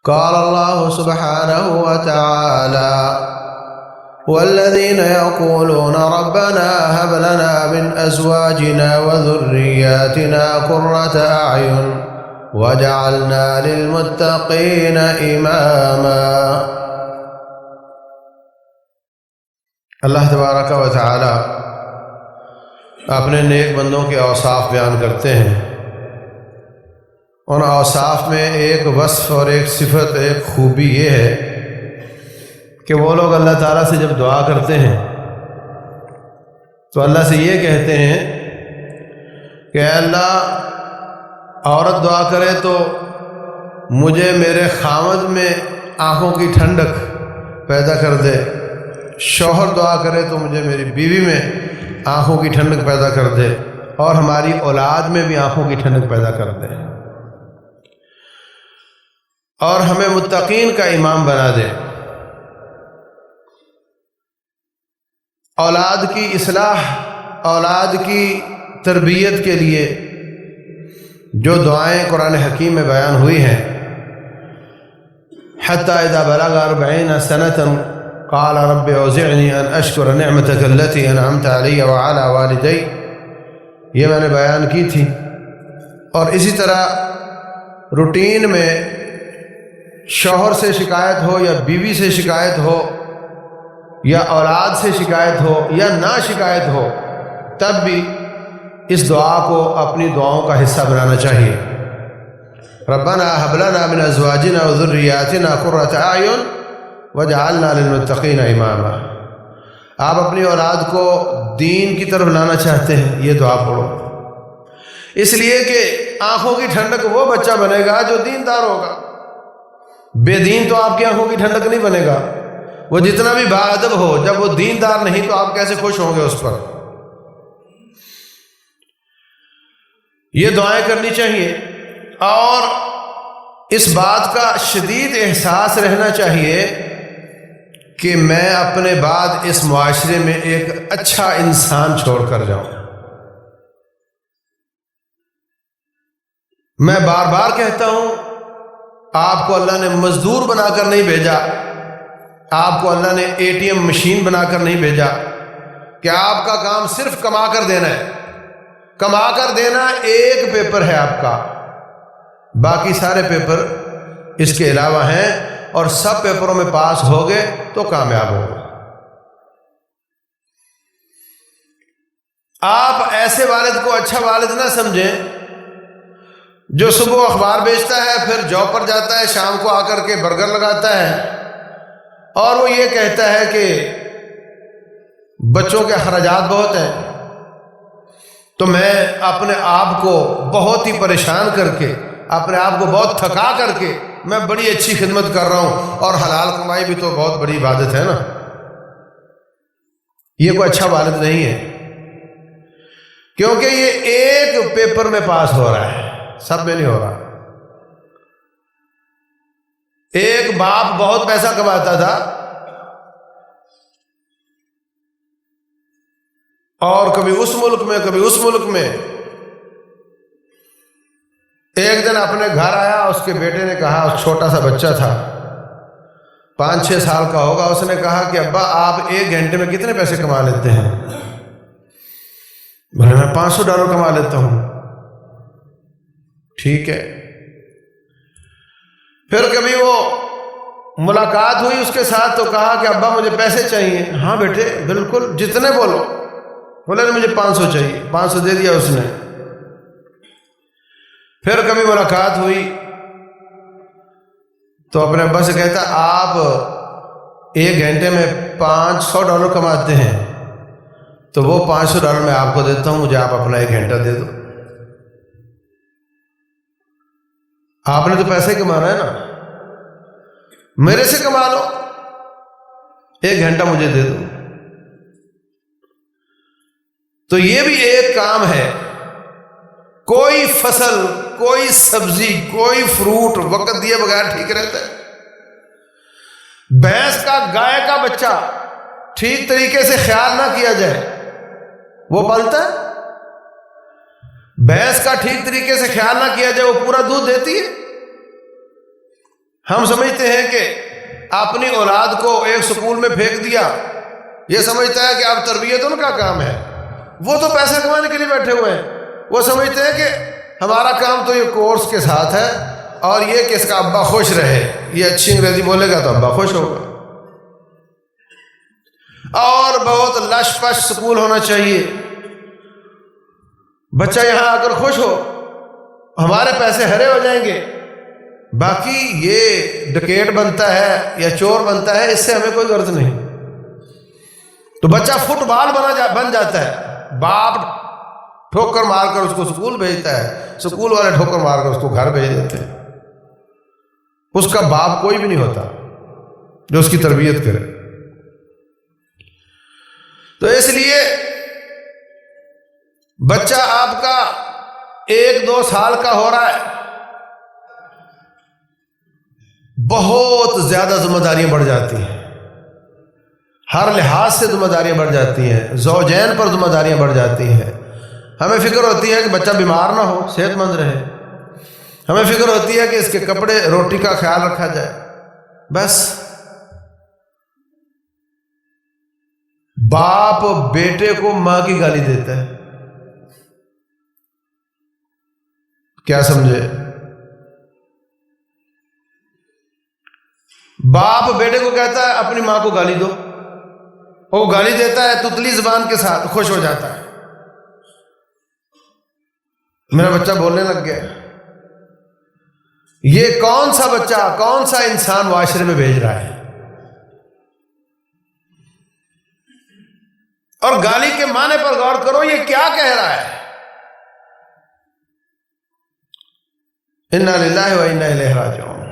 قال الله سبحانه وتعالى والذين يقولون ربنا هب لنا من أزواجنا وذرياتنا قرة أعين وجعلنا للمتقين إماما۔ اللہ تبارک و تعالی اپنے نیک بندوں کے اوصاف بیان کرتے ہیں۔ ان اوصاف میں ایک وصف اور ایک صفت، ایک خوبی یہ ہے کہ وہ لوگ اللہ تعالیٰ سے جب دعا کرتے ہیں تو اللہ سے یہ کہتے ہیں کہ اے اللہ، عورت دعا کرے تو مجھے میرے خاوند میں آنکھوں کی ٹھنڈک پیدا کر دے، شوہر دعا کرے تو مجھے میری بیوی میں آنکھوں کی ٹھنڈک پیدا کر دے، اور ہماری اولاد میں بھی آنکھوں کی ٹھنڈک پیدا کر دے، اور ہمیں متقین کا امام بنا دے۔ اولاد کی اصلاح، اولاد کی تربیت کے لیے جو دعائیں قرآن حکیم میں بیان ہوئی ہیں، حتی اذا بلغ 40 سنة قال رب اوزعنی ان اشکر نعمتک التی انعمت علی وعلی والدی، یہ میں نے بیان کی تھی۔ اور اسی طرح روٹین میں شوہر سے شکایت ہو یا بیوی سے شکایت ہو یا اولاد سے شکایت ہو یا نہ شکایت ہو، تب بھی اس دعا کو اپنی دعاؤں کا حصہ بنانا چاہیے۔ ربنا هب لنا من ازواجنا وذرياتنا قرة اعین وجعلنا للمتقین اماما۔ آپ اپنی اولاد کو دین کی طرف لانا چاہتے ہیں، یہ دعا پڑھو، اس لیے کہ آنکھوں کی ٹھنڈک وہ بچہ بنے گا جو دیندار ہوگا۔ بے دین تو آپ کی آنکھوں کی ٹھنڈک نہیں بنے گا، وہ جتنا بھی باادب ہو، جب وہ دیندار نہیں تو آپ کیسے خوش ہوں گے اس پر۔ یہ دعائیں کرنی چاہیے، اور اس بات کا شدید احساس رہنا چاہیے کہ میں اپنے بعد اس معاشرے میں ایک اچھا انسان چھوڑ کر جاؤں۔ میں بار بار کہتا ہوں، آپ کو اللہ نے مزدور بنا کر نہیں بھیجا، آپ کو اللہ نے ATM مشین بنا کر نہیں بھیجا کہ آپ کا کام صرف کما کر دینا ہے۔ کما کر دینا ایک پیپر ہے آپ کا، باقی سارے پیپر اس کے علاوہ ہیں، اور سب پیپروں میں پاس ہو گئے تو کامیاب ہو گئے۔ آپ ایسے والد کو اچھا والد نہ سمجھیں جو صبح اخبار بیچتا ہے، پھر جاب پر جاتا ہے، شام کو آ کر کے برگر لگاتا ہے، اور وہ یہ کہتا ہے کہ بچوں کے اخراجات بہت ہیں، تو میں اپنے آپ کو بہت ہی پریشان کر کے، اپنے آپ کو بہت تھکا کر کے میں بڑی اچھی خدمت کر رہا ہوں، اور حلال کمائی بھی تو بہت بڑی عبادت ہے نا۔ یہ کوئی اچھا والد نہیں ہے، کیونکہ یہ ایک پیپر میں پاس ہو رہا ہے، سب میں نہیں ہو رہا۔ ایک باپ بہت پیسہ کماتا تھا، اور کبھی اس ملک میں کبھی اس ملک میں، ایک دن اپنے گھر آیا، اس کے بیٹے نے کہا، چھوٹا سا بچہ تھا، 5-6 سال کا ہوگا، اس نے کہا کہ ابا آپ 1 گھنٹے میں کتنے پیسے کما لیتے ہیں؟ بولے میں $500 کما لیتا ہوں۔ ٹھیک ہے۔ پھر کبھی وہ ملاقات ہوئی اس کے ساتھ تو کہا کہ ابا مجھے پیسے چاہیے۔ ہاں بیٹے بالکل، جتنے بولو۔ بولے مجھے 500 چاہیے، 500 دے دیا اس نے۔ پھر کبھی ملاقات ہوئی تو اپنے ابا سے کہتا، آپ 1 گھنٹے میں $500 کماتے ہیں، تو وہ $500 میں آپ کو دیتا ہوں، مجھے آپ اپنا 1 گھنٹہ دے دو۔ آپ نے تو پیسے کمانا ہے نا، میرے سے کما لو، 1 گھنٹہ مجھے دے دو۔ تو یہ بھی ایک کام ہے۔ کوئی فصل، کوئی سبزی، کوئی فروٹ وقت دیے بغیر ٹھیک رہتا ہے؟ بھینس کا، گائے کا بچہ ٹھیک طریقے سے خیال نہ کیا جائے وہ پلتا ہے؟ بھینس کا ٹھیک طریقے سے خیال نہ کیا جائے وہ پورا دودھ دیتی ہے؟ ہم سمجھتے ہیں کہ اپنی اولاد کو ایک سکول میں پھینک دیا، یہ سمجھتا ہے کہ اب تربیت ان کا کام ہے، وہ تو پیسہ کمانے کے لیے بیٹھے ہوئے ہیں، وہ سمجھتے ہیں کہ ہمارا کام تو یہ کورس کے ساتھ ہے اور یہ کہ اس کا ابا خوش رہے، یہ اچھی انگریزی بولے گا تو ابا خوش ہوگا، اور بہت لش پش سکول ہونا چاہیے، بچہ یہاں آ کر خوش ہو، ہمارے پیسے ہرے ہو جائیں گے، باقی یہ ڈکیٹ بنتا ہے یا چور بنتا ہے، اس سے ہمیں کوئی غرض نہیں۔ تو بچہ فٹ بال بن جاتا ہے، باپ ٹھوکر مار کر اس کو سکول بھیجتا ہے، سکول والے ٹھوکر مار کر اس کو گھر بھیج دیتے ہیں، اس کا باپ کوئی بھی نہیں ہوتا جو اس کی تربیت کرے۔ تو اس لیے بچہ آپ کا 1-2 سال کا ہو رہا ہے، بہت زیادہ ذمہ داریاں بڑھ جاتی ہیں، ہر لحاظ سے ذمہ داریاں بڑھ جاتی ہیں، زوجین پر ذمہ داریاں بڑھ جاتی ہیں۔ ہمیں فکر ہوتی ہے کہ بچہ بیمار نہ ہو، صحت مند رہے، ہمیں فکر ہوتی ہے کہ اس کے کپڑے روٹی کا خیال رکھا جائے، بس باپ بیٹے کو ماں کی گالی دیتا ہے، کیا سمجھے؟ باپ بیٹے کو کہتا ہے اپنی ماں کو گالی دو، وہ گالی دیتا ہے تتلی زبان کے ساتھ، خوش ہو جاتا ہے، میرا بچہ بولنے لگ گیا۔ یہ کون سا بچہ، کون سا انسان معاشرے میں بھیج رہا ہے؟ اور گالی کے معنی پر غور کرو، یہ کیا کہہ رہا ہے؟ انا للہ و انا الیہ راجعون۔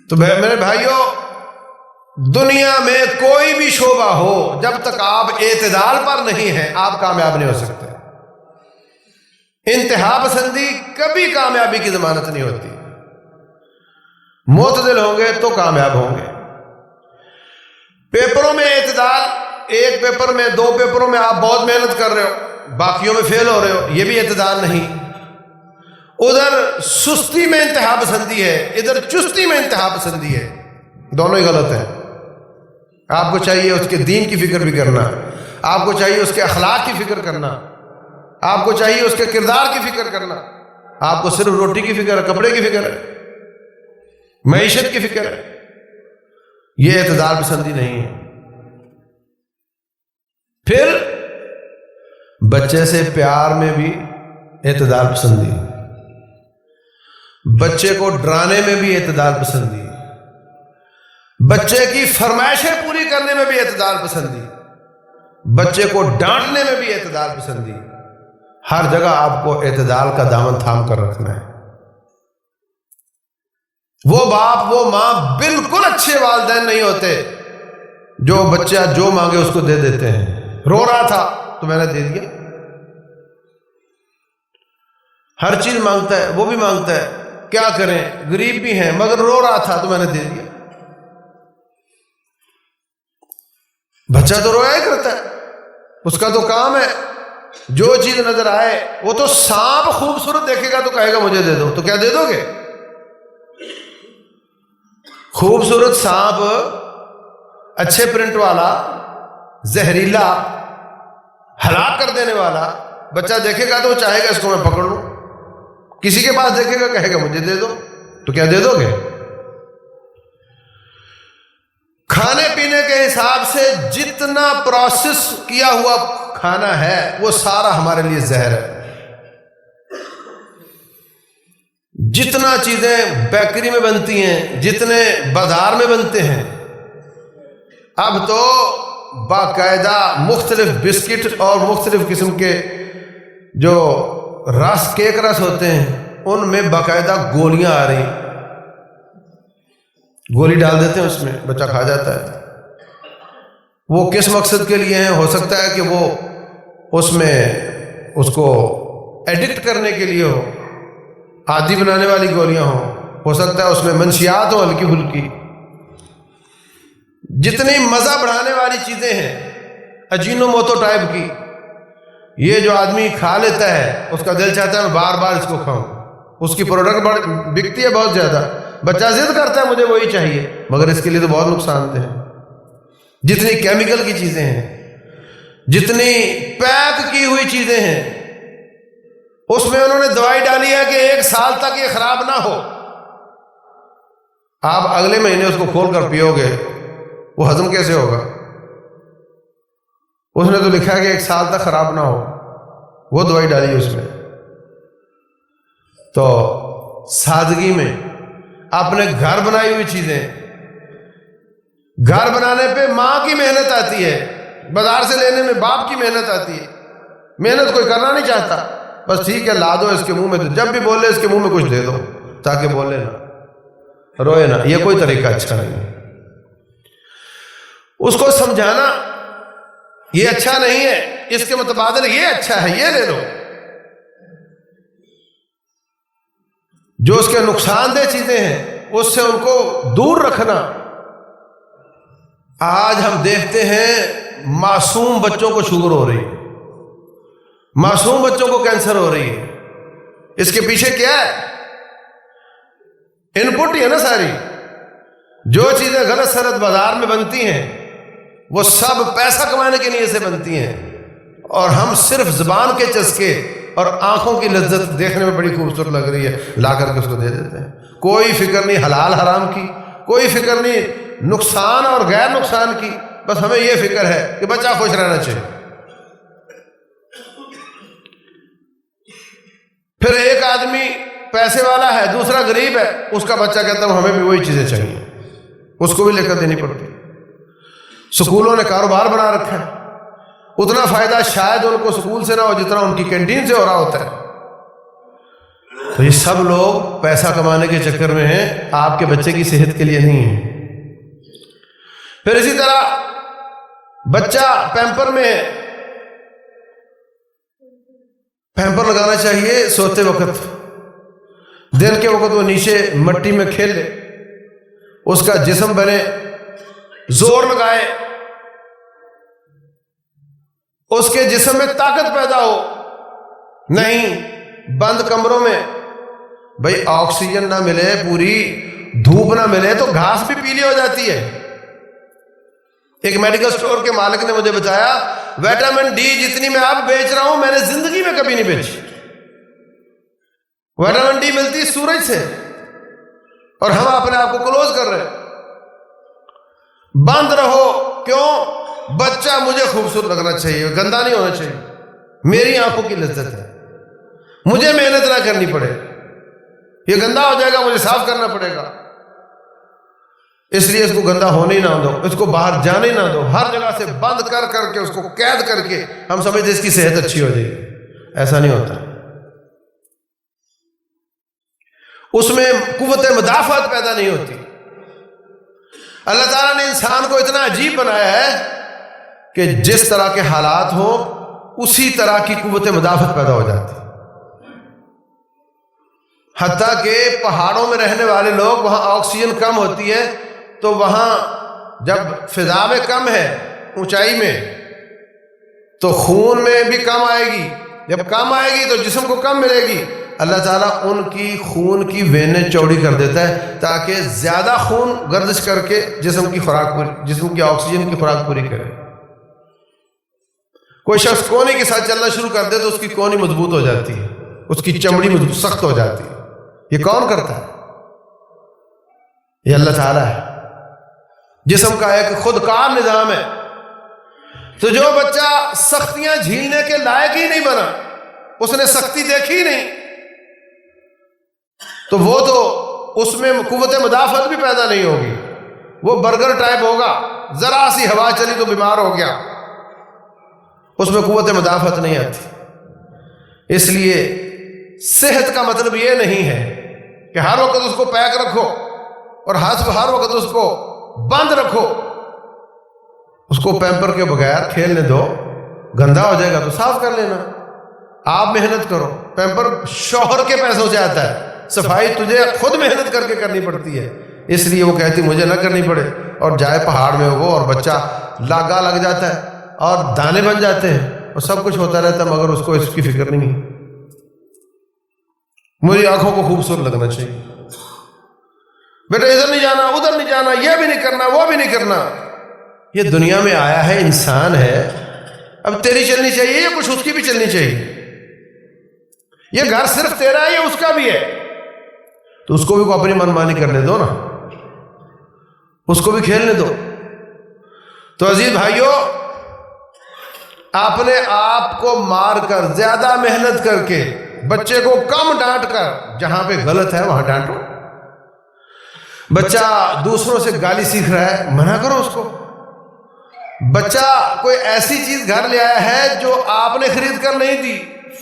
تو میرے بھائیوں، دنیا میں کوئی بھی شعبہ ہو، جب تک آپ اعتدال پر نہیں ہیں آپ کامیاب نہیں ہو سکتے۔ انتہا پسندی کبھی کامیابی کی ضمانت نہیں ہوتی، معتدل ہوں گے تو کامیاب ہوں گے۔ پیپروں میں اعتدال، ایک پیپر میں 2 پیپروں میں آپ بہت محنت کر رہے ہو، باقیوں میں فیل ہو رہے ہو، یہ بھی اعتدال نہیں۔ ادھر سستی میں انتہا پسندی ہے، ادھر چستی میں انتہا پسندی ہے، دونوں ہی غلط ہیں۔ آپ کو چاہیے اس کے دین کی فکر بھی کرنا، آپ کو چاہیے اس کے اخلاق کی فکر کرنا، آپ کو چاہیے اس کے کردار کی فکر کرنا۔ آپ کو صرف روٹی کی فکر ہے، کپڑے کی فکر ہے، معیشت کی فکر ہے، یہ اعتدال پسندی نہیں ہے۔ پھر بچے سے پیار میں بھی اعتدال پسندی، بچے کو ڈرانے میں بھی اعتدال پسندی، بچے کی فرمائشیں پوری کرنے میں بھی اعتدال پسندی، بچے کو ڈانٹنے میں بھی اعتدال پسندی۔ ہر جگہ آپ کو اعتدال کا دامن تھام کر رکھنا ہے۔ وہ باپ وہ ماں بالکل اچھے والدین نہیں ہوتے جو بچہ جو مانگے اس کو دے دیتے ہیں۔ رو رہا تھا تو میں نے دے دیا، ہر چیز مانگتا ہے، وہ بھی مانگتا ہے، کیا کریں غریب بھی ہیں، مگر رو رہا تھا تو میں نے دے دیا۔ بچہ تو رویا ہی کرتا ہے، اس کا تو کام ہے، جو چیز نظر آئے، وہ تو سانپ خوبصورت دیکھے گا تو کہے گا مجھے دے دو، تو کیا دے دو گے؟ خوبصورت سانپ، اچھے پرنٹ والا، زہریلا، ہلاک کر دینے والا، بچہ دیکھے گا تو وہ چاہے گا اس کو میں پکڑ لوں، کسی کے پاس دیکھے گا کہے گا مجھے دے دو، تو کیا دے دو گے؟ کھانے پینے کے حساب سے جتنا پروسیس کیا ہوا کھانا ہے وہ سارا ہمارے لیے زہر ہے۔ جتنا چیزیں بیکری میں بنتی ہیں، جتنے بازار میں بنتے ہیں، اب تو باقاعدہ مختلف بسکٹ اور مختلف قسم کے جو رس، کیک رس ہوتے ہیں، ان میں باقاعدہ گولیاں آ رہی، گولی ڈال دیتے ہیں اس میں، بچہ کھا جاتا ہے۔ وہ کس مقصد کے لیے ہیں؟ ہو سکتا ہے کہ وہ اس میں اس کو ایڈکٹ کرنے کے لیے ہو، عادی بنانے والی گولیاں ہوں، ہو سکتا ہے اس میں منشیات ہوں ہلکی پھلکی۔ جتنی مزہ بڑھانے والی چیزیں ہیں اجینو موتو ٹائپ کی، یہ جو آدمی کھا لیتا ہے اس کا دل چاہتا ہے میں بار بار اس کو کھاؤں، اس کی پروڈکٹ بکتی ہے بہت زیادہ، بچہ ضد کرتا ہے مجھے وہی چاہیے، مگر اس کے لیے تو بہت نقصان دہ ہے۔ جتنی کیمیکل کی چیزیں ہیں، جتنی پیک کی ہوئی چیزیں ہیں، اس میں انہوں نے دوائی ڈالی ہے کہ 1 سال تک یہ خراب نہ ہو۔ آپ اگلے مہینے اس کو کھول کر پیو گے، وہ ہضم کیسے ہوگا؟ اس نے تو لکھا ہے کہ 1 سال تک خراب نہ ہو، وہ دوائی ڈالی اس میں۔ تو سادگی میں اپنے گھر بنائی ہوئی چیزیں، گھر بنانے پہ ماں کی محنت آتی ہے، بازار سے لینے میں باپ کی محنت آتی ہے، محنت کوئی کرنا نہیں چاہتا، بس ٹھیک ہے لا دو اس کے منہ میں، تو جب بھی بولے اس کے منہ میں کچھ دے دو تاکہ بولے نہ، روئے نہ۔ یہ کوئی طریقہ اچھا نہیں ہے۔ اس کو سمجھانا یہ اچھا نہیں ہے، اس کے متبادل یہ اچھا ہے، یہ لے لو۔ جو اس کے نقصان دہ چیزیں ہیں اس سے ان کو دور رکھنا۔ آج ہم دیکھتے ہیں معصوم بچوں کو شوگر ہو رہی ہے، معصوم بچوں کو کینسر ہو رہی ہے۔ اس کے پیچھے کیا ہے؟ ان پٹ ہی ہے نا ساری۔ جو چیزیں غلط سلط بازار میں بنتی ہیں وہ سب پیسہ کمانے کے لیے سے بنتی ہیں، اور ہم صرف زبان کے چسکے اور آنکھوں کی لذت دیکھنے میں بڑی خوبصورت لگ رہی ہے لا کر کے اس کو دے دیتے ہیں۔ کوئی فکر نہیں حلال حرام کی، کوئی فکر نہیں نقصان اور غیر نقصان کی، بس ہمیں یہ فکر ہے کہ بچہ خوش رہنا چاہیے۔ پھر ایک آدمی پیسے والا ہے، دوسرا غریب ہے، اس کا بچہ کہتا ہے ہمیں بھی وہی چیزیں چاہیے، اس کو بھی لے کر دینی پڑتی۔ سکولوں نے کاروبار بنا رکھا ہے، اتنا فائدہ شاید ان کو سکول سے نہ ہو جتنا ان کی کینٹین سے ہو رہا ہوتا ہے۔ تو یہ سب لوگ پیسہ کمانے کے چکر میں ہیں، آپ کے بچے کی صحت کے لیے نہیں ہے۔ پھر اسی طرح بچہ پیمپر میں ہے، پیمپر لگانا چاہیے سوتے وقت، دن کے وقت وہ نیچے مٹی میں کھیلے، اس کا جسم بنے، زور لگائے، اس کے جسم میں طاقت پیدا ہو۔ نہیں بند کمروں میں بھئی آکسیجن نہ ملے، پوری دھوپ نہ ملے تو گھاس بھی پیلی ہو جاتی ہے۔ ایک میڈیکل سٹور کے مالک نے مجھے بتایا ویٹامن ڈی جتنی میں اب بیچ رہا ہوں میں نے زندگی میں کبھی نہیں بیچی۔ ویٹامن ڈی ملتی سورج سے، اور ہم اپنے آپ کو کلوز کر رہے ہیں۔ بند رہو، کیوں؟ بچہ مجھے خوبصورت لگنا چاہیے، گندا نہیں ہونا چاہیے، میری آنکھوں کی لذت ہے، مجھے محنت نہ کرنی پڑے، یہ گندا ہو جائے گا مجھے صاف کرنا پڑے گا، اس لیے اس کو گندا ہونے ہی نہ دو، اس کو باہر جانے ہی نہ دو، ہر جگہ سے بند کر کر کے اس کو قید کر کے ہم سمجھتے اس کی صحت اچھی ہو جائے گی۔ ایسا نہیں ہوتا۔ اس میں قوت مدافعت پیدا نہیں ہوتی۔ اللہ تعالیٰ نے انسان کو اتنا عجیب بنایا ہے کہ جس طرح کے حالات ہوں اسی طرح کی قوت مدافعت پیدا ہو جاتی۔ حتیٰ کہ پہاڑوں میں رہنے والے لوگ، وہاں آکسیجن کم ہوتی ہے تو وہاں جب فضا میں کم ہے اونچائی میں تو خون میں بھی کم آئے گی، جب کم آئے گی تو جسم کو کم ملے گی۔ اللہ تعالیٰ ان کی خون کی وینیں چوڑی کر دیتا ہے تاکہ زیادہ خون گردش کر کے جسم کی خوراک پوری، جسم کی آکسیجن کی خوراک پوری کرے۔ کوئی شخص کوہنی کے ساتھ چلنا شروع کر دے تو اس کی کوہنی مضبوط ہو جاتی ہے، اس کی چمڑی مضبوط سخت ہو جاتی ہے۔ یہ کون کرتا ہے؟ یہ اللہ تعالیٰ ہے۔ جسم کا ایک خودکار نظام ہے۔ تو جو بچہ سختیاں جھیلنے کے لائق ہی نہیں بنا، اس نے سختی دیکھی نہیں، تو وہ تو اس میں قوت مدافعت بھی پیدا نہیں ہوگی، وہ برگر ٹائپ ہوگا، ذرا سی ہوا چلی تو بیمار ہو گیا، اس میں قوت مدافعت نہیں آتی۔ اس لیے صحت کا مطلب یہ نہیں ہے کہ ہر وقت اس کو پیک رکھو اور ہر وقت اس کو بند رکھو، اس کو پیمپر کے بغیر کھیلنے دو، گندا ہو جائے گا تو صاف کر لینا، آپ محنت کرو۔ پیمپر شوہر کے پیسوں سے آتا ہے، صفائی تجھے خود محنت کر کے کرنی پڑتی ہے، اس لیے وہ کہتی مجھے نہ کرنی پڑے، اور جائے پہاڑ میں وہ اور بچہ لاگا لگ جاتا ہے اور دانے بن جاتے ہیں اور سب کچھ ہوتا رہتا ہے، مگر اس کو اس کی فکر نہیں ہے۔ میری آنکھوں کو خوبصورت لگنا چاہیے، بیٹا ادھر نہیں جانا، ادھر نہیں جانا، یہ بھی نہیں کرنا، وہ بھی نہیں کرنا۔ یہ دنیا میں آیا ہے، انسان ہے، اب تیری چلنی چاہیے یا کچھ اس کی بھی چلنی چاہیے؟ یہ گھر صرف تیرا ہے یا اس کا بھی ہے؟ تو اس کو بھی اپنی من مانی کرنے دو نا، اس کو بھی کھیلنے دو۔ تو عزیز بھائیوں، اپنے آپ کو مار کر، زیادہ محنت کر کے، بچے کو کم ڈانٹ کر، جہاں پہ غلط ہے وہاں ڈانٹو۔ بچہ دوسروں سے گالی سیکھ رہا ہے، منع کرو اس کو۔ بچہ کوئی ایسی چیز گھر لے آیا ہے جو آپ نے خرید کر نہیں دی،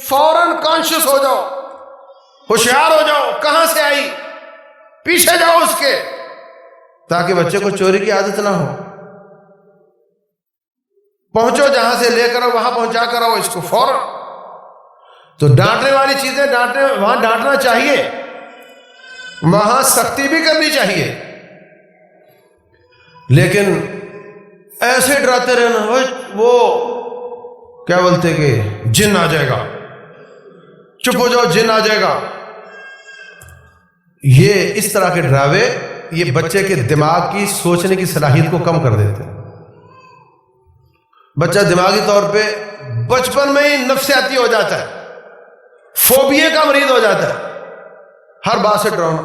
فوراً کانشیس ہو جاؤ، ہوشیار ہو جاؤ، کہاں سے آئی، پیچھے جاؤ اس کے، تاکہ بچے کو چوری کی عادت نہ ہو۔ پہنچو جہاں سے لے کر وہاں پہنچا کر آؤ اس کو فوراً۔ تو ڈانٹنے والی چیزیں وہاں ڈانٹنا چاہیے، وہاں سختی بھی کرنی چاہیے، لیکن ایسے ڈراتے رہنا، وہ کیا بولتے کہ جن آ جائے گا، چپ ہو جاؤ جن آ جائے گا۔ یہ اس طرح کے ڈراوے یہ بچے کے دماغ کی سوچنے کی صلاحیت کو کم کر دیتے ہیں۔ بچہ دماغی طور پہ بچپن میں ہی نفسیاتی ہو جاتا ہے، فوبیا کا مریض ہو جاتا ہے، ہر بات سے ڈرانا،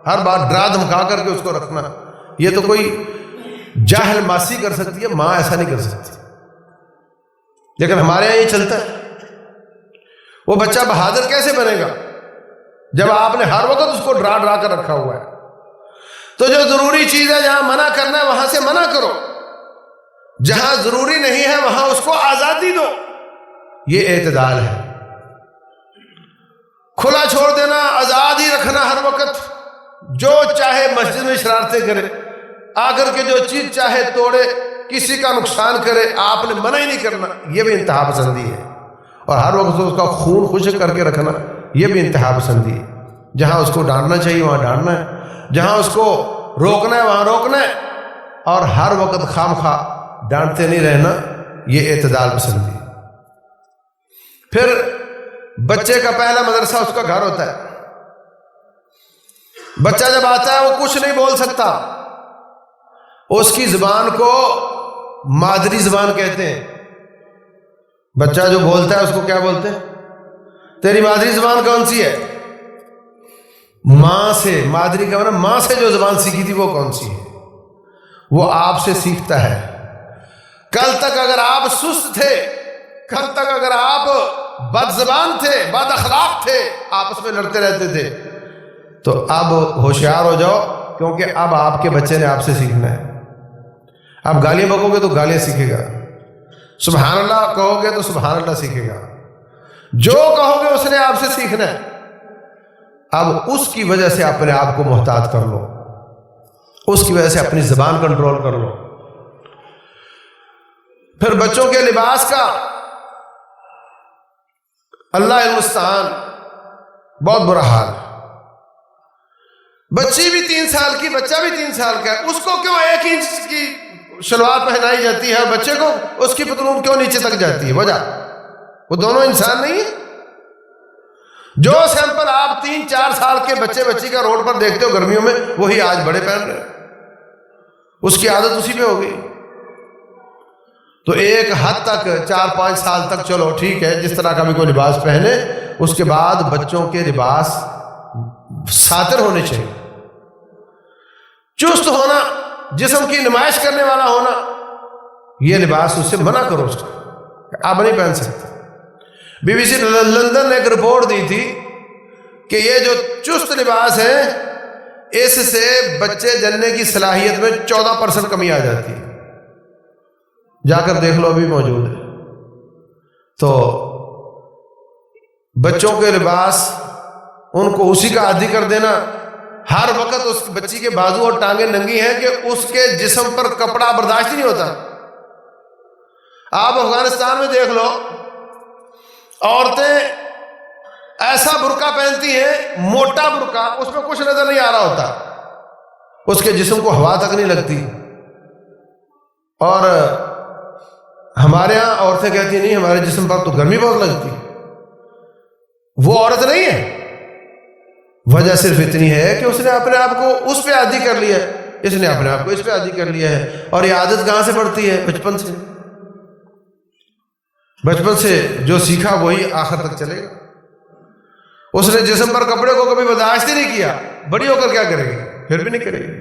ہر بات ڈرا دھمکا کر کے اس کو رکھنا۔ یہ تو کوئی جاہل ماسی کر سکتی ہے، ماں ایسا نہیں کر سکتی، لیکن ہمارے یہاں یہ چلتا ہے۔ وہ بچہ بہادر کیسے بنے گا جب آپ نے ہر وقت اس کو ڈرا ڈرا کر رکھا ہوا ہے؟ تو جو ضروری چیز ہے، جہاں منع کرنا ہے وہاں سے منع کرو، جہاں ضروری نہیں ہے وہاں اس کو آزادی دو۔ یہ اعتدال ہے۔ کھلا چھوڑ دینا، آزاد ہی رکھنا، ہر وقت جو چاہے مسجد میں شرارتیں کرے، آ کر کے جو چیز چاہے توڑے، کسی کا نقصان کرے، آپ نے منع ہی نہیں کرنا، یہ بھی انتہا پسندی ہے۔ اور ہر وقت اس کا خون خشک کر کے رکھنا، یہ بھی انتہا پسندی ہے۔ جہاں اس کو ڈانٹنا چاہیے وہاں ڈانٹنا ہے، جہاں اس کو روکنا ہے وہاں روکنا ہے، اور ہر وقت خام خواہ ڈانٹتے نہیں رہنا، یہ اعتدال پسندی ہے۔ پھر بچے کا پہلا مدرسہ اس کا گھر ہوتا ہے۔ بچہ جب آتا ہے وہ کچھ نہیں بول سکتا، اس کی زبان کو مادری زبان کہتے ہیں۔ بچہ جو بولتا ہے اس کو کیا بولتے ہیں؟ تیری مادری زبان کون سی ہے؟ ماں سے، مادری کا مطلب ماں سے جو زبان سیکھی تھی وہ کون سی ہے؟ وہ آپ سے سیکھتا ہے۔ کل تک اگر آپ سست تھے، کل تک اگر آپ بد زبان تھے، بد اخلاق تھے، آپس میں لڑتے رہتے تھے، تو اب ہوشیار ہو جاؤ، کیونکہ اب آپ کے بچے نے آپ سے سیکھنا ہے۔ آپ گالیاں بکو گے تو گالیاں سیکھے گا، سبحان اللہ کہو گے تو سبحان اللہ سیکھے گا، جو کہو گے اس نے آپ سے سیکھنا ہے۔ اب اس کی وجہ سے اپنے آپ کو محتاط کر لو، اس کی وجہ سے اپنی زبان کنٹرول کر لو۔ پھر بچوں کے لباس کا اللہ المستعان بہت برا حال ہے۔ بچی بھی 3 سال کی، بچہ بھی 3 سال کا ہے، اس کو کیوں 1 انچ کی شلوار پہنائی جاتی ہے، بچے کو اس کی پتلون کیوں نیچے تک جاتی ہے؟ وجہ وہ دونوں انسان نہیں ہیں؟ جو سیمپل آپ 3-4 سال کے بچے بچی کا روڈ پر دیکھتے ہو گرمیوں میں، وہی آج بڑے پہن رہے ہیں، اس کی عادت اسی پہ ہو گئی۔ تو ایک حد تک 4-5 سال تک چلو ٹھیک ہے، جس طرح کا بھی کوئی لباس پہنے، اس کے بعد بچوں کے لباس ساتر ہونے چاہیے، چست ہونا، جسم کی نمائش کرنے والا ہونا، یہ لباس اس سے منع کرو، اس کو آپ نہیں پہن سکتے۔ BBC لندن نے ایک رپورٹ دی تھی کہ یہ جو چست لباس ہے، اس سے بچے جننے کی صلاحیت میں 14% کمی آ جاتی ہے۔ جا کر دیکھ لو، ابھی موجود ہے۔ تو بچوں کے لباس، ان کو اسی کا عادی کر دینا، ہر وقت اس بچی کے بازو اور ٹانگیں ننگی ہیں کہ اس کے جسم پر کپڑا برداشت نہیں ہوتا۔ آپ افغانستان میں دیکھ لو، عورتیں ایسا برقع پہنتی ہیں، موٹا برقع، اس میں کچھ نظر نہیں آ رہا ہوتا، اس کے جسم کو ہوا تک نہیں لگتی۔ اور ہمارے ہاں عورتیں کہتی نہیں، ہمارے جسم پر تو گرمی بہت لگتی۔ وہ عورت نہیں ہے، وجہ صرف اتنی ہے کہ اس نے اپنے آپ کو اس پہ عادی کر لیا ہے، اس نے اپنے آپ کو اس پہ عادی کر لیا ہے. اور یہ عادت کہاں سے پڑتی ہے؟ بچپن سے. بچپن سے جو سیکھا وہی آخر تک چلے گا. اس نے جسم پر کپڑے کو کبھی برداشت ہی نہیں کیا، بڑی ہو کر کیا کرے گی؟ پھر بھی نہیں کرے گی.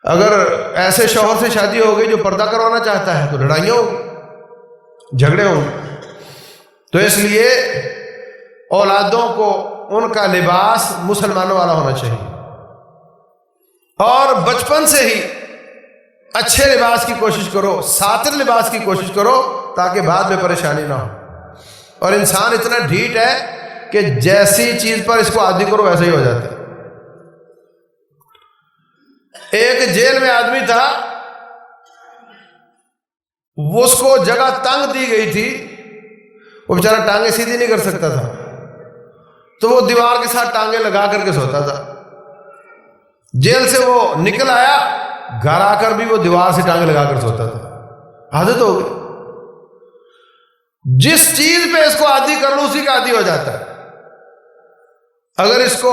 اگر ایسے شوہر سے شادی ہو گئی جو پردہ کروانا چاہتا ہے تو لڑائیاں ہوں گی، جھگڑے ہوں گے. تو اس لیے اولادوں کو ان کا لباس مسلمانوں والا ہونا چاہیے، اور بچپن سے ہی اچھے لباس کی کوشش کرو، ساتر لباس کی کوشش کرو، تاکہ بعد میں پریشانی نہ ہو. اور انسان اتنا ڈھیٹ ہے کہ جیسی چیز پر اس کو عادی کرو ویسا ہی ہو جاتا ہے. ایک جیل میں آدمی تھا، اس کو جگہ تنگ دی گئی تھی، وہ بیچارہ ٹانگیں سیدھی نہیں کر سکتا تھا، تو وہ دیوار کے ساتھ ٹانگیں لگا کر کے سوتا تھا. جیل سے وہ نکل آیا، گھر آ کر بھی وہ دیوار سے ٹانگیں لگا کر سوتا تھا. عادت ہو گئی. جس چیز پہ اس کو عادی کر لو اسی کا عادی ہو جاتا ہے. اگر اس کو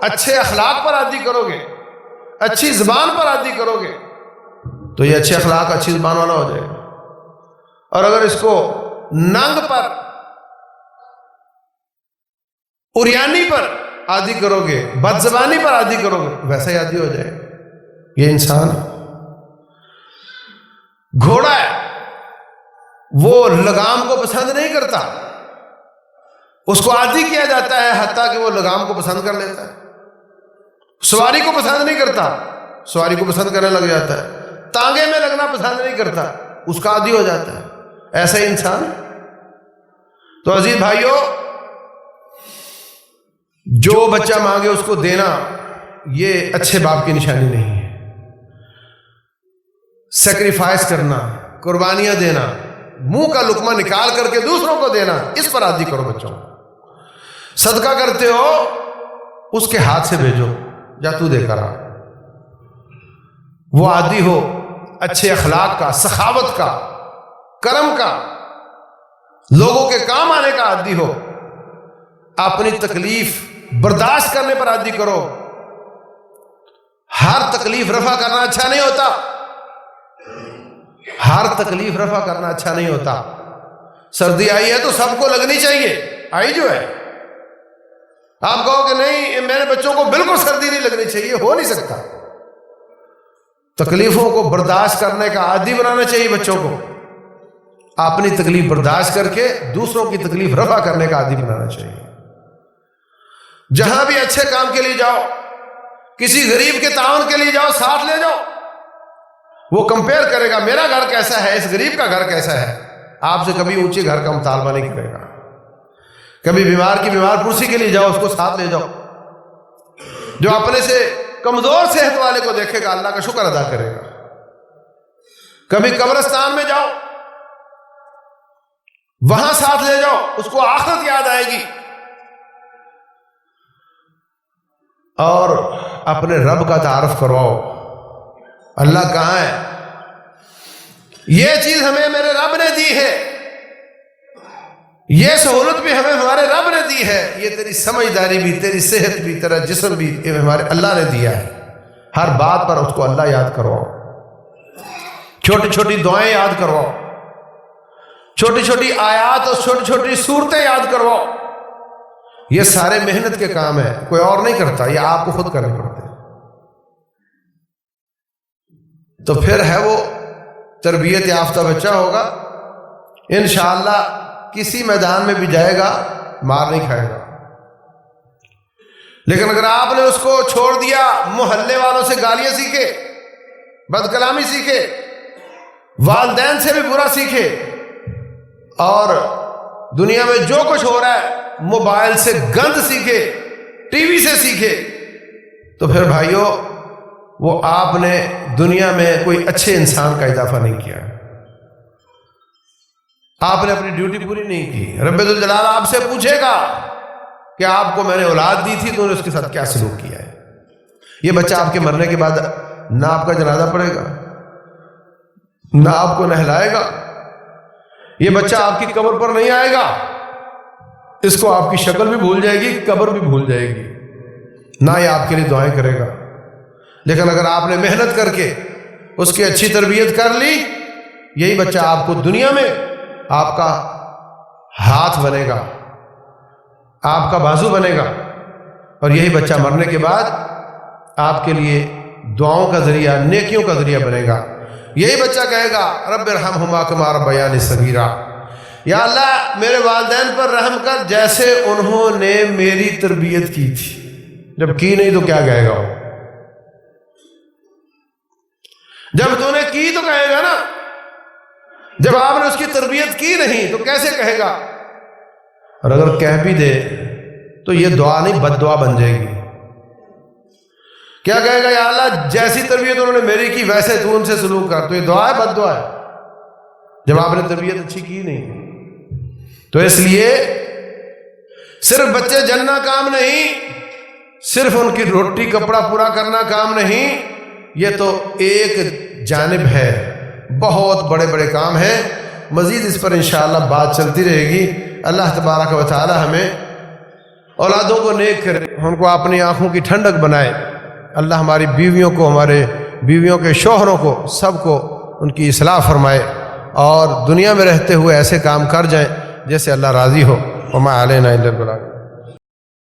اچھے اخلاق پر عادی کرو گے، اچھی زبان پر عادی کرو گے، تو یہ اچھے اخلاق اچھی زبان والا ہو جائے گا. اور اگر اس کو ننگ پر، اریانی پر عادی کرو گے، بد زبانی پر عادی کرو گے، ویسا ہی عادی ہو جائے گا. یہ انسان گھوڑا ہے، وہ لگام کو پسند نہیں کرتا، اس کو عادی کیا جاتا ہے حتیٰ کہ وہ لگام کو پسند کر لیتا ہے. سواری کو پسند نہیں کرتا، سواری کو پسند کرنے لگ جاتا ہے. تانگے میں لگنا پسند نہیں کرتا، اس کا عادی ہو جاتا ہے. ایسا ہی انسان. تو عزیز بھائیو، جو بچہ مانگے اس کو دینا یہ اچھے باپ کی نشانی نہیں ہے. سیکریفائس کرنا، قربانیاں دینا، منہ کا لقمہ نکال کر کے دوسروں کو دینا، اس پر عادی کرو بچوں. صدقہ کرتے ہو اس کے ہاتھ سے بھیجو، جا تو دے کر آ. وہ عادی ہو اچھے اخلاق کا، سخاوت کا، کرم کا، لوگوں کے کام آنے کا عادی ہو. اپنی تکلیف برداشت کرنے پر عادی کرو. ہر تکلیف رفع کرنا اچھا نہیں ہوتا، ہر تکلیف رفع کرنا اچھا نہیں ہوتا. سردی آئی ہے تو سب کو لگنی چاہیے، آئی جو ہے. آپ کہو کہ نہیں میرے بچوں کو بالکل سردی نہیں لگنی چاہیے، ہو نہیں سکتا. تکلیفوں کو برداشت کرنے کا عادی بنانا چاہیے بچوں کو. اپنی تکلیف برداشت کر کے دوسروں کی تکلیف رفع کرنے کا عادی بنانا چاہیے. جہاں بھی اچھے کام کے لیے جاؤ، کسی غریب کے تعاون کے لیے جاؤ، ساتھ لے جاؤ. وہ کمپیئر کرے گا میرا گھر کیسا ہے، اس غریب کا گھر کیسا ہے. آپ سے کبھی اونچے گھر کا مطالبہ نہیں کرے گا. کبھی بیمار کی بیمار پرسی کے لیے جاؤ، اس کو ساتھ لے جاؤ. جو اپنے سے کمزور صحت والے کو دیکھے گا اللہ کا شکر ادا کرے گا. کبھی قبرستان میں جاؤ، وہاں ساتھ لے جاؤ، اس کو آخرت یاد آئے گی. اور اپنے رب کا تعارف کرواؤ، اللہ کہاں ہے، یہ چیز ہمیں میرے رب نے دی ہے، یہ سہولت بھی ہمیں ہمارے رب نے دی ہے، یہ تیری سمجھداری بھی، تیری صحت بھی، تیرا جسم بھی یہ ہمارے اللہ نے دیا ہے. ہر بات پر اس کو اللہ یاد کرواؤ. چھوٹی چھوٹی دعائیں یاد کرواؤ، چھوٹی چھوٹی آیات اور چھوٹی چھوٹی صورتیں یاد کرواؤ. یہ سارے محنت کے کام ہیں، کوئی اور نہیں کرتا، یہ آپ کو خود کرنے پڑتے ہیں. تو پھر ہے وہ تربیت یافتہ بچہ ہوگا، انشاءاللہ کسی میدان میں بھی جائے گا مار نہیں کھائے گا. لیکن اگر آپ نے اس کو چھوڑ دیا، محلے والوں سے گالیاں سیکھے، بد کلامی سیکھے، والدین سے بھی برا سیکھے، اور دنیا میں جو کچھ ہو رہا ہے موبائل سے گند سیکھے، ٹی وی سے سیکھے، تو پھر بھائیو وہ آپ نے دنیا میں کوئی اچھے انسان کا اضافہ نہیں کیا. آپ نے اپنی ڈیوٹی پوری نہیں کی. رب ذوالجلال آپ سے پوچھے گا کہ آپ کو میں نے اولاد دی تھی تو نے اس کے ساتھ کیا سلوک کیا ہے. یہ بچہ آپ کے مرنے کے بعد نہ آپ کا جنازہ پڑے گا، نہ آپ کو نہلائے گا. یہ بچہ آپ کی قبر پر نہیں آئے گا، اس کو آپ کی شکل بھی بھول جائے گی، قبر بھی بھول جائے گی. نہ یہ آپ کے لیے دعائیں کرے گا۔ لیکن اگر آپ نے محنت کر کے اس کی اچھی تربیت کر لی، یہی بچہ آپ کو دنیا میں آپ کا ہاتھ بنے گا، آپ کا بازو بنے گا، اور یہی بچہ مرنے کے بعد آپ کے لیے دعاؤں کا ذریعہ، نیکیوں کا ذریعہ بنے گا۔ یہی بچہ کہے گا رب ارحمہما کما ربیانی صغیرا، یا اللہ میرے والدین پر رحم کر جیسے انہوں نے میری تربیت کی تھی۔ جب کی نہیں تو کیا کہے گا وہ؟ جب تو نے کی تو کہے گا نا، جب آپ نے اس کی تربیت کی نہیں تو کیسے کہے گا؟ اور اگر کہہ بھی دے تو یہ دعا نہیں، بد دعا بن جائے گی۔ کیا کہے گا؟ یا اللہ جیسی تربیت انہوں نے میری کی ویسے تو ان سے سلوک کر، تو یہ دعا ہے، بد دعا ہے جب آپ نے تربیت اچھی کی نہیں۔ تو اس لیے صرف بچے جننا کام نہیں، صرف ان کی روٹی کپڑا پورا کرنا کام نہیں، یہ تو ایک جانب ہے، بہت بڑے بڑے کام ہیں۔ مزید اس پر انشاءاللہ بات چلتی رہے گی۔ اللہ تبارک و تعالی ہمیں اولادوں کو نیک کرے، ان کو اپنی آنکھوں کی ٹھنڈک بنائے۔ اللہ ہماری بیویوں کو، ہمارے بیویوں کے شوہروں کو، سب کو ان کی اصلاح فرمائے، اور دنیا میں رہتے ہوئے ایسے کام کر جائیں جیسے اللہ راضی ہو۔ وما علینا الا البلاغ۔